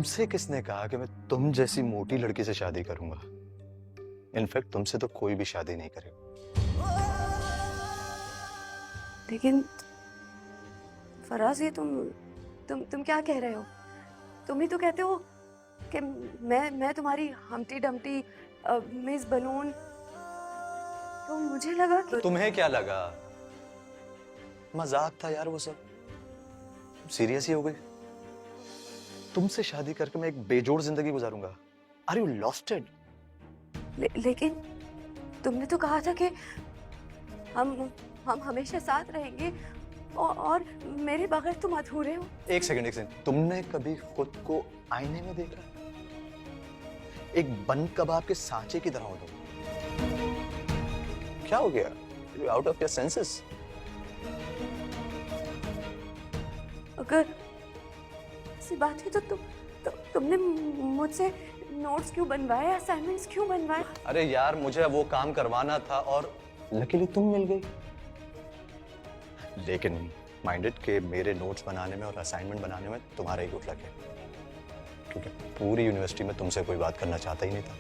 तुमसे किसने कहा कि मैं तुम जैसी मोटी लड़की से शादी करूंगा? इनफैक्ट तुमसे तो कोई भी शादी नहीं करेगा। लेकिन फराज, ये तुम क्या कह रहे हो? तुम ही तो कहते हो कि मैं तुम्हारी हम्टी डम्टी मिस बलून। तो मुझे लगा कि तुम्हें क्या लगा? मजाक था यार वो सब। सीरियस ही हो गई? तुमसे शादी करके मैं एक बेजोड़ जिंदगी गुजारूंगा। Are you लॉस्टेड? लेकिन तुमने तो कहा था कि हम हम हमेशा साथ रहेंगे और मेरे बगैर तुम अधूरे हो। एक सेकंड, तुमने कभी खुद को आईने में देखा? एक बंद कबाब के सांचे की तरह हो तुम। क्या हो गया? You out of your senses? अगर ऐसी बात है तो तुमने मुझसे नोट्स क्यों बनवाए, असाइनमेंट्स क्यों बनवाए? अरे यार, मुझे वो काम करवाना था और लकीली तुम मिल गई। लेकिन माइंडेड के मेरे नोट्स बनाने में और असाइनमेंट बनाने में तुम्हारा ही गुड लक है, क्योंकि पूरी यूनिवर्सिटी में तुमसे कोई बात करना चाहता ही नहीं था।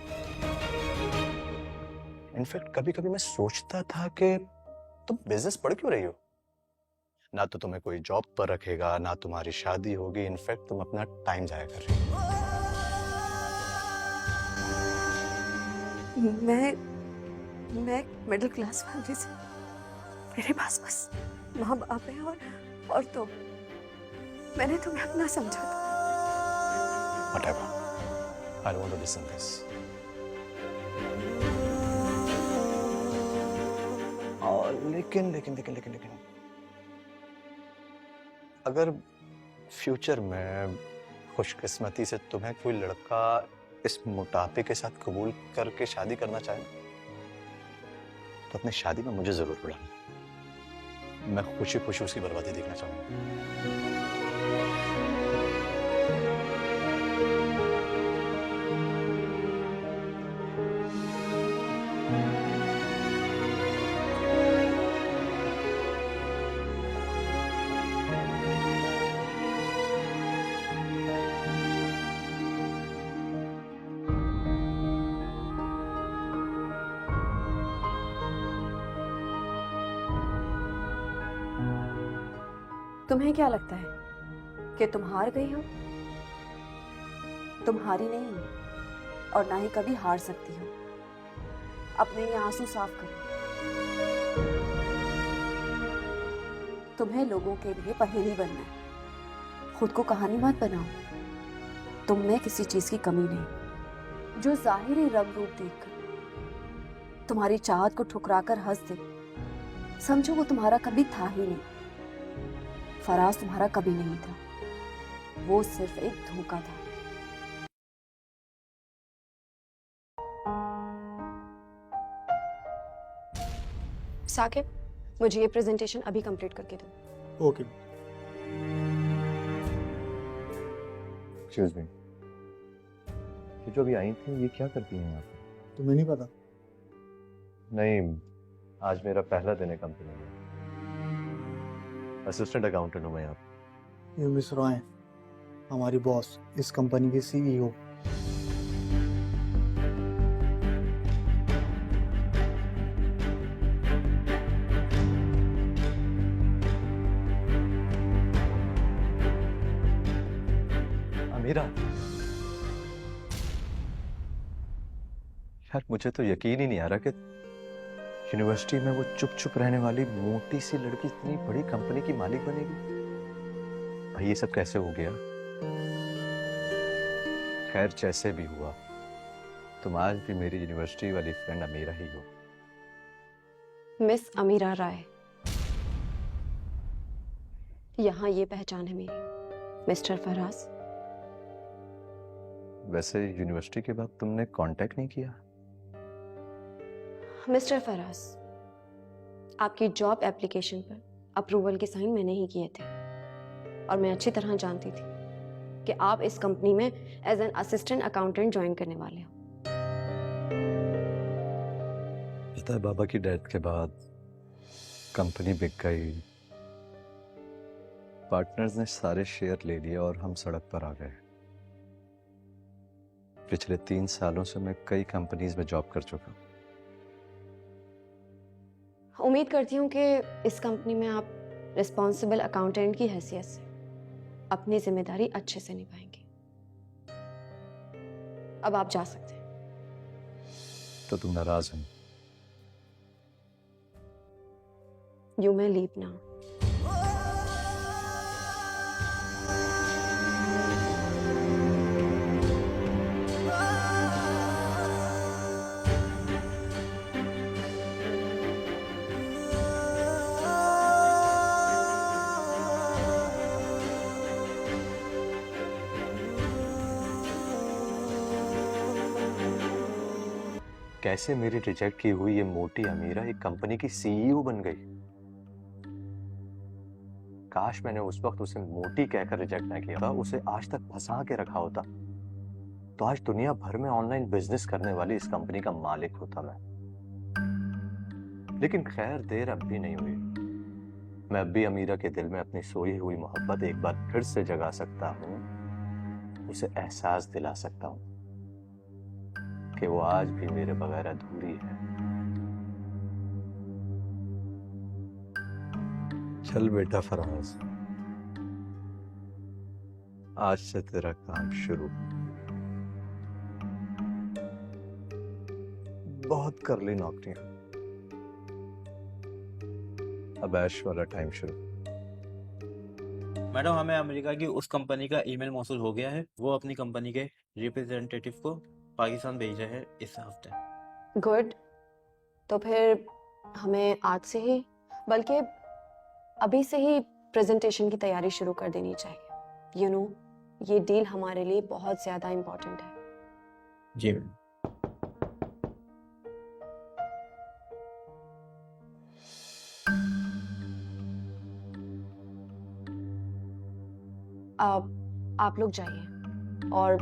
इनफैक्ट कभी कभी मैं सोचता था कि तुम बिजनेस पढ़ क्यों रही हो? ना तो तुम्हें कोई जॉब पर रखेगा, ना तुम्हारी शादी होगी। इनफैक्ट तुम अपना टाइम जाया कर रही हो। मैं मिडिल क्लास फैमिली से, मेरे पास बस माँ बाप है और तुम। मैंने तुम्हें अपना समझा था। Whatever. I don't want to listen this. और लेकिन अगर फ्यूचर में खुशकिस्मती से तुम्हें कोई लड़का इस मोटापे के साथ कबूल करके शादी करना चाहे तो अपनी शादी में मुझे जरूर बुलाना। मैं खुशी खुशी उसकी बर्बादी देखना चाहूंगा। तुम्हें क्या लगता है कि तुम हार गई हो? तुम हारी नहीं हो और ना ही कभी हार सकती हो। अपने ये आंसू साफ करो। तुम्हें लोगों के लिए पहेली बनना है, खुद को कहानी मत बनाओ। तुम में किसी चीज की कमी नहीं। जो जाहिरी रंग रूप देखकर तुम्हारी चाहत को ठुकराकर हंस दे, समझो वो तुम्हारा कभी था ही नहीं। फराज तुम्हारा कभी नहीं था, वो सिर्फ एक धोखा था। साकिब, मुझे ये प्रेजेंटेशन अभी कंप्लीट करके दो। ओके। एक्सक्यूज मी, ये जो अभी आई थी ये क्या करती हैं यहाँ पे? तुम्हें नहीं पता? नहीं, आज मेरा पहला दिन है कंपनी में। असिस्टेंट अकाउंटेंट हूँ मैं यहाँ पे। ये मिस रॉय हैं, हमारी बॉस, इस कंपनी की सीईओ। अमीरा, यार मुझे तो यकीन ही नहीं आ रहा कि यूनिवर्सिटी में वो चुप चुप रहने वाली मोटी सी लड़की इतनी बड़ी कंपनी की मालिक बनेगी। भाई ये सब कैसे हो गया? खैर जैसे भी हुआ, तुम आज भी मेरी यूनिवर्सिटी वाली फ्रेंड अमीरा ही हो। मिस अमीरा राय, यहाँ ये पहचान है मेरी। मिस्टर फराज। वैसे यूनिवर्सिटी के बाद तुमने कांटेक्ट नहीं किया? मिस्टर फराज, आपकी जॉब एप्लीकेशन पर अप्रूवल के साइन मैंने ही किए थे और मैं अच्छी तरह जानती थी कि आप इस कंपनी में as an assistant accountant join करने वाले हो। पता है, बाबा की डेथ के बाद कंपनी बिक गई, पार्टनर्स ने सारे शेयर ले लिए और हम सड़क पर आ गए। पिछले 3 सालों से मैं कई कंपनीज में जॉब कर चुका हूँ। उम्मीद करती हूँ कि इस कंपनी में आप रिस्पॉन्सिबल अकाउंटेंट की हैसियत से अपनी जिम्मेदारी अच्छे से निभाएंगे। अब आप जा सकते हैं। तो तुम नाराज हो? You may leave now. कैसे मेरी रिजेक्ट की हुई ये मोटी अमीरा एक कंपनी की सीईओ बन गई? काश मैंने उस वक्त उसे मोटी कहकर रिजेक्ट ना किया था, उसे आज तक फंसा के रखा होता, तो आज दुनिया भर में ऑनलाइन बिजनेस करने वाली इस कंपनी का मालिक होता मैं। लेकिन खैर, देर अब भी नहीं हुई। मैं अब भी अमीरा के दिल में अपनी सोई हुई मोहब्बत एक बार फिर से जगा सकता हूँ, उसे एहसास दिला सकता हूँ कि वो आज भी मेरे बगैर अधूरी है। चल बेटा फराज, आज से तेरा काम शुरू। बहुत कर ली नौकरियां, अब ऐश वाला टाइम शुरू। मैडम, हमें अमेरिका की उस कंपनी का ईमेल मौसूल हो गया है। वो अपनी कंपनी के रिप्रेजेंटेटिव को पाकिस्तान भेजा है इस हफ्ते। गुड। तो फिर हमें आज से ही, बल्कि अभी से ही प्रेजेंटेशन की तैयारी शुरू कर देनी चाहिए। यू नो, ये डील हमारे लिए बहुत ज्यादा इम्पोर्टेंट है। जी मैडम। अब आप लोग जाइए और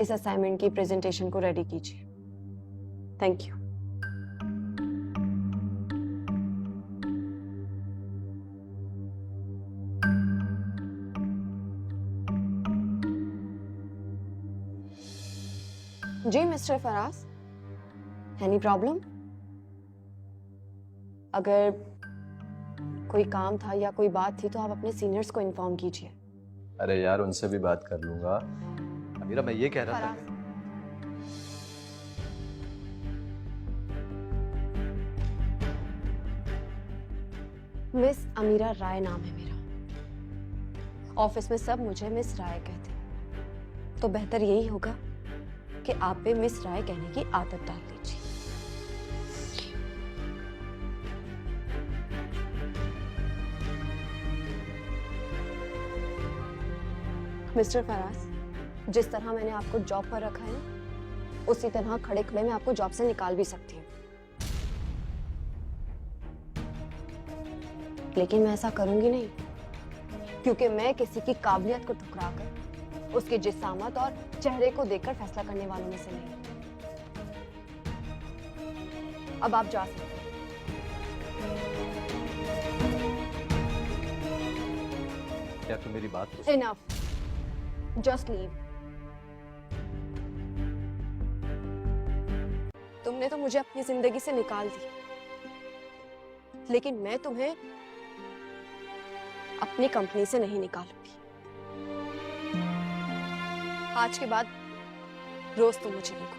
इस असाइनमेंट की प्रेजेंटेशन को रेडी कीजिए। Thank you. जी मिस्टर फराज, एनी प्रॉब्लम? अगर कोई काम था या कोई बात थी तो आप अपने सीनियर्स को इन्फॉर्म कीजिए। अरे यार, उनसे भी बात कर लूंगा। अमीरा, मैं ये कह रहा था। मिस अमीरा राय नाम है मेरा। ऑफिस में सब मुझे मिस राय कहते हैं, तो बेहतर यही होगा कि आप पे मिस राय कहने की आदत डाल लीजिए। मिस्टर फराज, जिस तरह मैंने आपको जॉब पर रखा है ना, उसी तरह खड़े खड़े मैं आपको जॉब से निकाल भी सकती हूँ। लेकिन मैं ऐसा करूंगी नहीं, क्योंकि मैं किसी की काबिलियत को ठुकराकर उसके जिसामत और चेहरे को देखकर फैसला करने वालों में से नहीं। अब आप जा सकते हैं। क्या तुम मेरी बात को इनफ, जस्ट लीव। तुमने तो मुझे अपनी जिंदगी से निकाल दिया, लेकिन मैं तुम्हें अपनी कंपनी से नहीं निकालूंगी। आज के बाद रोज तुम मुझे देखोगे।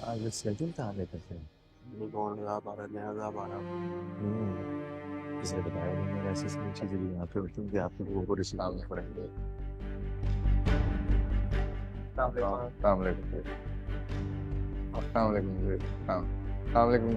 आज सेटिंग कहाँ लेते थे? इसे बताया नहीं, मैंने ऐसी सारी चीजें भी यहाँ पे होती हैं कि आप लोगों को रिश्ता में पड़ेंगे। अस्सलाम वालेकुम। अस्सलाम वालेकुम। अस्सलाम वालेकुम।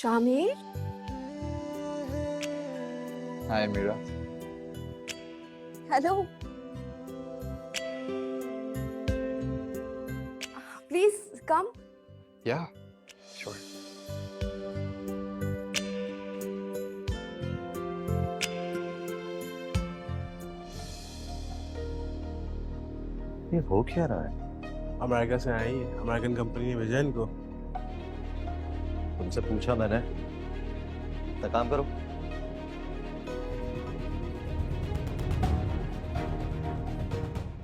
शामिर, हाय मीरा। हेलो। Please come. या श्योर। ये हो क्या रहा है? अमेरिका से आई है, अमेरिकन कंपनी ने भेजा इनको। तुमसे पूछा मैंने, तो काम करो।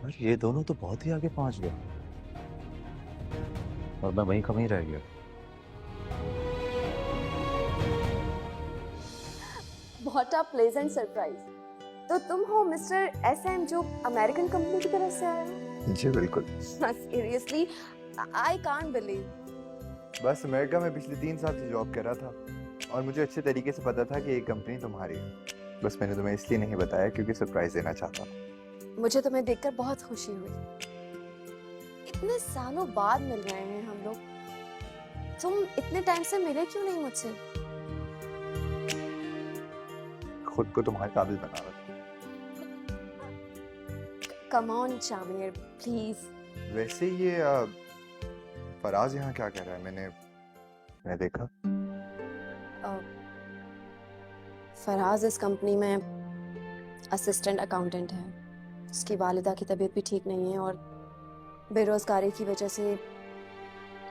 अरे ये दोनों तो बहुत ही आगे पहुंच गए और मैं वहीं कहीं रह गया। What a pleasant surprise. तो तुम हो मिस्टर एसएम जो अमेरिकन कंपनी की तरफ से आए हो? जी बिल्कुल। Seriously I can't believe. बस अमेरिका में पिछले 3 साल से जॉब कर रहा था और मुझे अच्छे तरीके से पता था कि ये कंपनी तुम्हारी है। बस मैंने तुम्हें इसलिए नहीं बताया क्योंकि सरप्राइज देना चाहता था। मुझे तुम्हें देखकर बहुत खुशी हुई। इतने सालों बाद मिल रहे हैं हम लोग। तुम इतने टाइम से मिले क्यों नहीं मुझसे? खुद को तुम्हारे काबिल बना रहा था। Come on Shamir, please. वैसे ये फराज यहाँ क्या कर रहा है? मैंने देखा। फराज इस कंपनी में असिस्टेंट अकाउंटेंट है। उसकी वालिदा की तबीयत भी ठीक नहीं है और बेरोजगारी की वजह से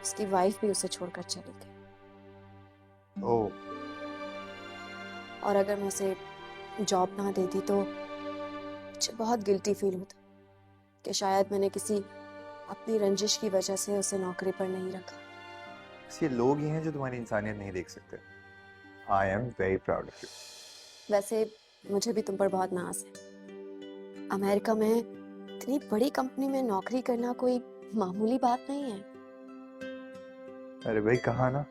उसकी वाइफ भी उसे छोड़कर चली गई। ओह, और अगर मैं उसे जॉब ना देती तो मुझे बहुत गिल्टी फील होता कि शायद मैंने किसी अपनी रंजिश की वजह से उसे नौकरी पर नहीं रखा। बस ये लोग ही हैं जो तुम्हारी इंसानियत नहीं देख सकते। I am very proud of you. वैसे मुझे भी तुम पर बहुत नाज है। अमेरिका में इतनी बड़ी कंपनी में नौकरी करना कोई मामूली बात नहीं है। अरे भाई कहा ना,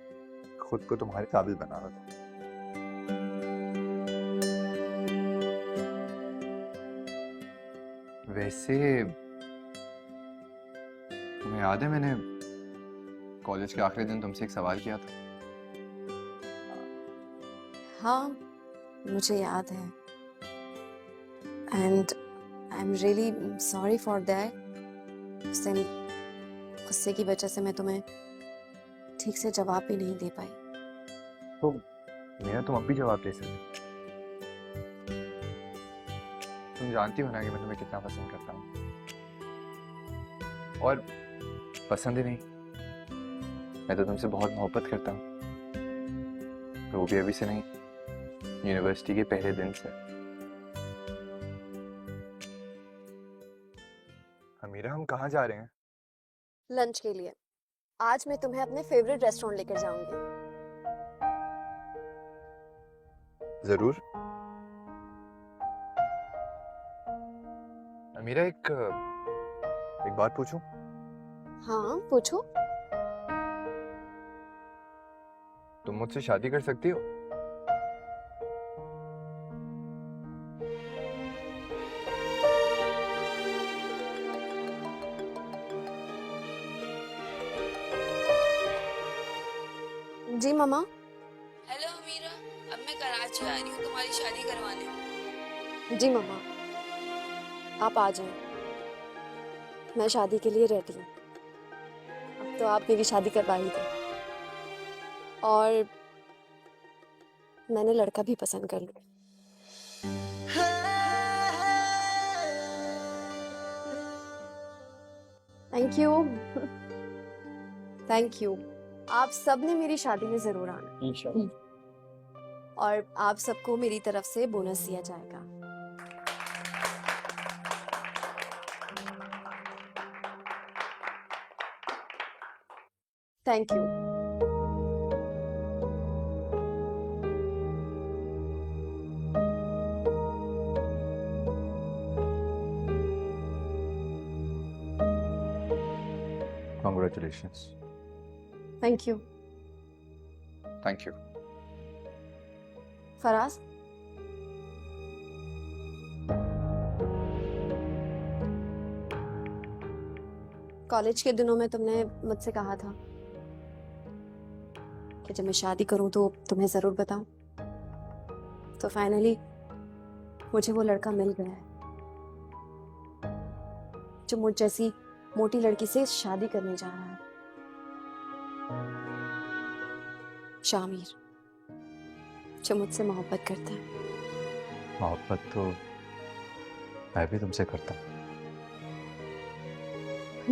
खुद को तुम्हारे काबिल बना रहा था। वैसे तुम्हें याद है मैंने कॉलेज के आखिरी दिन तुमसे एक सवाल किया था? हाँ, मुझे याद है। And I am really sorry for that. उस दिन गुस्से की वजह से मैं तुम्हें ठीक से जवाब भी नहीं दे पाई। तो मेरा तुम अब भी जवाब दे सकते। तुम जानती हो ना कि मैं तुम्हें कितना पसंद करता हूँ। और पसंद ही नहीं, मैं तो तुमसे बहुत मोहब्बत करता हूँ। वो भी अभी से नहीं, यूनिवर्सिटी के पहले दिन से। अमीरा, हम कहाँ जा रहे हैं? लंच के लिए। आज मैं तुम्हें अपने फेवरेट रेस्टोरेंट लेकर जाऊंगी। जरूर। अमीरा, एक बात पूछूं? हाँ, पूछो। तुम मुझसे शादी कर सकती हो? जी मामा। हेलो अमीरा, अब मैं कराची आ रही हूँ तुम्हारी शादी करवाने। जी मामा, आप आ जाएं। मैं शादी के लिए रेडी हूँ। अब तो आप मेरी शादी करवा ही दो। और मैंने लड़का भी पसंद कर लिया। Thank you. Thank you. आप सब ने मेरी शादी में जरूर आना। इंशाल्लाह। और आप सबको मेरी तरफ से बोनस दिया जाएगा। Thank you. Congratulations. Thank you. Thank you. Faraz, college के दिनों में तुमने मुझसे कहा था कि जब मैं शादी करूं तो तुम्हें जरूर बताऊं। तो फाइनली मुझे वो लड़का मिल गया है जो मुझ जैसी मोटी लड़की से शादी करने जा रहा है। शामिर, जो मुझसे मोहब्बत करता है। मोहब्बत तो मैं भी तुमसे करता हूँ।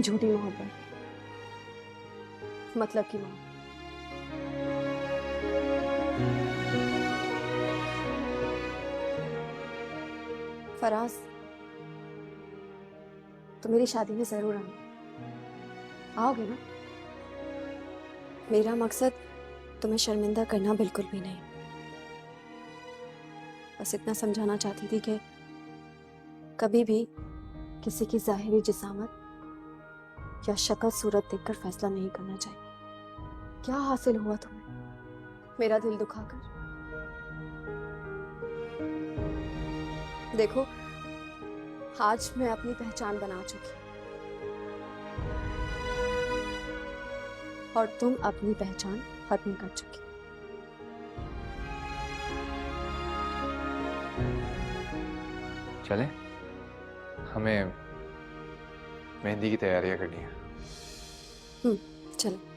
झूठी मोहब्बत, मतलब की मोहब्बत। फराज, तो मेरी शादी में जरूर आना। आओगे ना? मेरा मकसद तुम्हें शर्मिंदा करना बिल्कुल भी नहीं। बस इतना समझाना चाहती थी कि कभी भी किसी की जाहिरी जिसामत या शक्ल सूरत देखकर फैसला नहीं करना चाहिए। क्या हासिल हुआ तुम्हें मेरा दिल दुखाकर? देखो, आज मैं अपनी पहचान बना चुकी हूं और तुम अपनी पहचान खत्म कर चुकी। चले, हमें मेहंदी की तैयारियां करनी है। चलो।